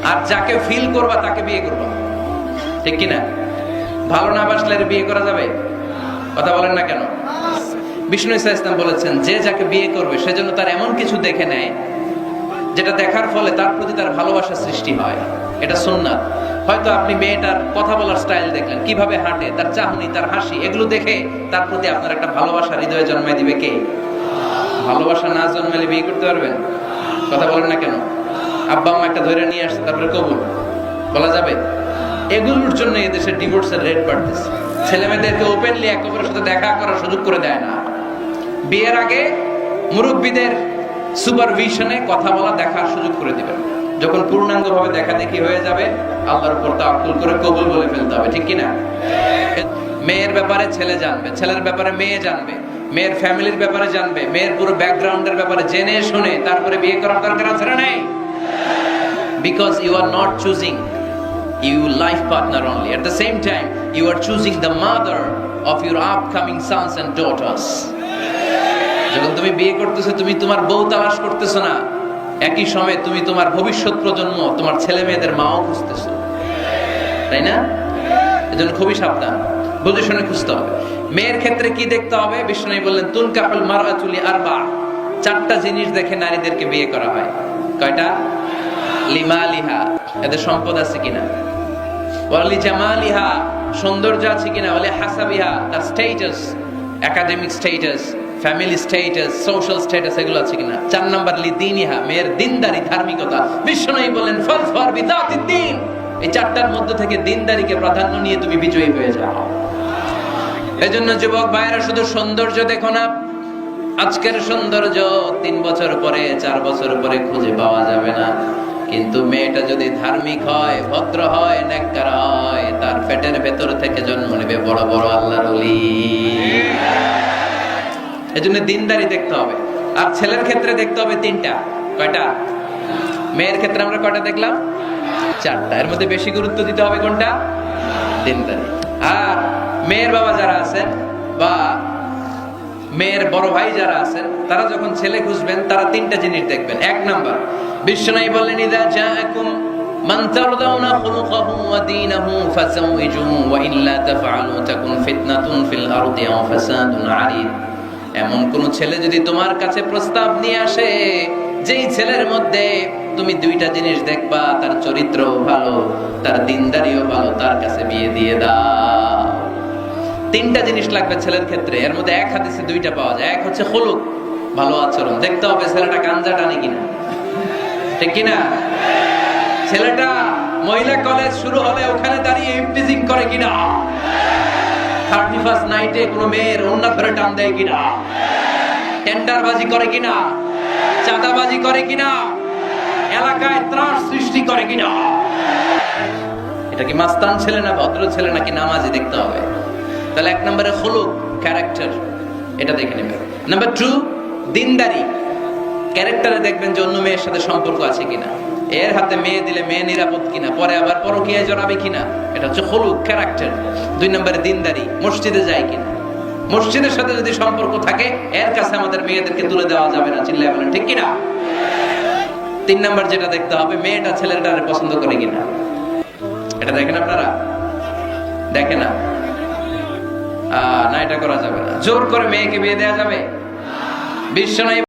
আর যাকে ফিল করবা তাকে বিয়ে করবা, ঠিক কিনা? ভালো না বাসলে বিয়ে করা যাবে? কথা বলেন না কেন? বিষ্ণু ইসলাম বলেছেন, যে যাকে বিয়ে করবে সেজন্য তার এমন কিছু দেখে নেয় যেটা দেখার ফলে তার প্রতি তার ভালোবাসা সৃষ্টি হয়। এটা সুন্নাত। হয়তো আপনি মেয়েটার কথা বলার স্টাইল দেখলেন, কিভাবে হাঁটে, তার চাহনি, তার হাসি, এগুলো দেখে তার প্রতি আপনার একটা ভালোবাসা হৃদয়ে জন্মায় দিবে কে? ভালোবাসা না জন্মালে বিয়ে করতে পারবেন? কথা বলেন না কেন? আব্বা আম্মা একটা ধরে নিয়ে আসছে, তারপরে কবুল বলা যাবে? এগুলোর জন্য এদেশে ডিভোর্সের রেট বাড়তেছে। ছেলে মেয়েদেরকে ওপেনলি একে অপরের সাথে দেখা করার সুযোগ করে দেয় না। বিয়ের আগে মুরব্বীদের সুপারভিশনে কথা বলা, দেখার সুযোগ করে দিবেন। যখন পূর্ণাঙ্গ ভাবে দেখা দেখি হয়ে যাবে, আল্লাহর উপর তাওয়াক্কুল করে কবুল বলে ফেলতে হবে, ঠিক কিনা? মেয়ের ব্যাপারে ছেলে জানবে, ছেলের ব্যাপারে মেয়ে জানবে, মেয়ের ফ্যামিলির ব্যাপারে জানবে, মেয়ের পুরো ব্যাকগ্রাউন্ডের ব্যাপারে জেনে শুনে তারপরে বিয়ে করার দরকার আছে না নাই? Because you are not choosing your life partner only, at the same time you are choosing the mother of your upcoming sons and daughters. যখন তুমি বিয়ে করতেছো, তুমি তোমার বউ তালাশ করতেছো না, একই সময়ে তুমি তোমার ভবিষ্যৎ প্রজন্ম, তোমার ছেলে মেয়েদের মাও খুঁজতেছো, তাই না? এজন্য খুবই সাবধান, বুঝে শুনে খুঁজতে হবে। মেয়ের ক্ষেত্রে কি দেখতে হবে? বিষ্ণু বললেন, তুনকাহুল মারআতু লিআরবা, চারটা জিনিস দেখে নারীদেরকে বিয়ে করা হয়। কয়টা? লিমালিহা, এদের সম্পদ আছে কিনা, ওয়ালি জামালিহা, সৌন্দর্য আছে কিনা, ওয়ালি হাসাবিহা, তার status, academic status, family status, social status, এগুলো আছে কিনা। 4 নাম্বার লিদিনিহা, মেয়ের দিনদারি, ধার্মিকতা। বিষ্ণু বলেন, ফাজফার বিযাতিদ দ্বীন, এই চারটার মধ্যে থেকে দিনদারিকে প্রাধান্য নিয়ে তুমি বিজয়ী হয়ে যাও। এজন্য যুবক ভাইয়েরা, শুধু সৌন্দর্য দেখো না। আজকের সৌন্দর্য 3 বছর পরে, 4 বছর পরে খুঁজে পাওয়া যাবে না, কিন্তু মেয়েটা যদি ধার্মিক হয়, ভদ্র হয়, নেককার হয়, তার পেটের ভেতর থেকে জন্ম নেবে বড় বড় আল্লাহর ওলি। এজন্য দিনদারি দেখতে হবে। আর ছেলের ক্ষেত্রে দেখতে হবে 3টা। কয়টা? মেয়ের ক্ষেত্রে আমরা কয়টা দেখলাম? 4টা। এর মধ্যে বেশি গুরুত্ব দিতে হবে কোনটা? দিনদারি। আর মেয়ের বাবা যারা আছেন বা মেয়ের বড় ভাই যারা আছেন, তারা যখন ছেলে খুঁজবেন, তারা 3টা জিনিস দেখবেন। 1 নাম্বার, বিষ্ণু বললেন, ইযা জাআকুম মান তারদাউনা খুলুকাহু ওয়া দীনাহু ফাযাওইজুহু ওয়া ইল্লা তাফআলু তাকুন ফিতনাতুন ফিল আরদি ওয়া ফাসাদুন আরিদ। এমন কোন ছেলে যদি তোমার কাছে প্রস্তাব নিয়ে আসে, যেই ছেলের মধ্যে তুমি 2টা জিনিস দেখবা, তার চরিত্র ভালো, তার দিনদারিও ভালো, তার কাছে বিয়ে দিয়ে দাও। 3টা জিনিস লাগবে ছেলের ক্ষেত্রে। এর মধ্যে এক হাদিসে 2টা পাওয়া যায়। এক হচ্ছে খুলুক, ভালো আচরণ। দেখতে হবে ছেলেটা গাঞ্জা টানে কিনা, ঠিক কিনা? ছেলেটা মহিলা কলেজ শুরু হলে ওখানে দাঁড়িয়ে ইভটিজিং করে কিনা, 31st নাইটে কোনো মেয়ের ওন্না ধরে টান দেয় কিনা, টেন্ডারবাজি করে কিনা, চাঁদাবাজি করে কিনা, এলাকায় ত্রাস সৃষ্টি করে কিনা। এটা কি মাস্তান ছেলে না ভদ্র ছেলে নাকি নামাজি দেখতে হবে। তাহলে 1 নম্বরে খুলুক, ক্যারেক্টার, এটা দেখে নেবেন। নাম্বার 2, দিনদারি। ক্যারেক্টারে দেখবেন যে অন্য মেয়ের সাথে সম্পর্ক আছে কিনা, এর হাতে মেয়ে দিলে মেয়ে নিরাপদ কিনা, পরে আবার পরকীয়ায় জড়াবে কিনা। এটা হচ্ছে খুলুক, ক্যারেক্টার। 2 নম্বরে দিনদারি, মসজিদে যায় কিনা। মসজিদের সাথে যদি সম্পর্ক থাকে, এর কাছে আমাদের মেয়েদেরকে তুলে দেওয়া যাবে না, চিল্লায় বলেন ঠিক কিনা। 3 নম্বর যেটা দেখতে হবে, মেয়েটা ছেলেটারে পছন্দ করে কিনা। এটা দেখেন আপনারা? দেখে না? না, এটা করা যাবে না। জোর করে মেয়েকে বিয়ে দেওয়া যাবে? বিশ্বনবী